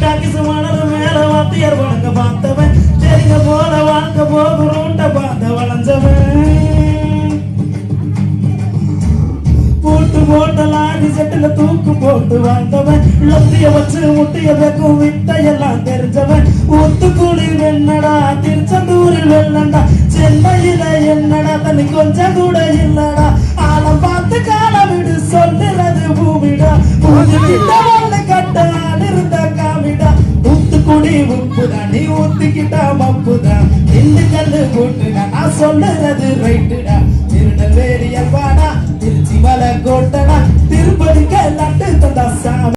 talkies மணல் மேல வாத்தியார் வழங்க பார்த்தவன் தெரிஞ்ச போல வாழ்க்கை போகுறோண்ட பார்த்த வளைஞ்சவன் போட்டு போட்ட லாரி செட்டுல தூக்கு போட்டு வாழ்ந்தவன் லொத்திய வச்சு முட்டிய வைக்கும் வித்தையெல்லாம் தெரிஞ்சவன் ஒத்துக்குடியில் என்னடா திருச்செந்தூரில் வெள்ளண்டா சென்னையில என்னடா தண்ணி கொஞ்சம் கூட இல்லடா ஆழம் பார்த்து காலம் விடு சொல்லுறது பூமிடா ஊதிக்கிட்ட கட்டால் இருந்த காமிடா ஊத்துக்குடி உப்புடா நீ ஊத்திக்கிட்டா மப்புடா இந்து கல்லு போட்டுடா நான் சொல்லுறது ரைட்டுடா திருநெல்வேலியல் வாடா திருச்சி மலை கோட்டை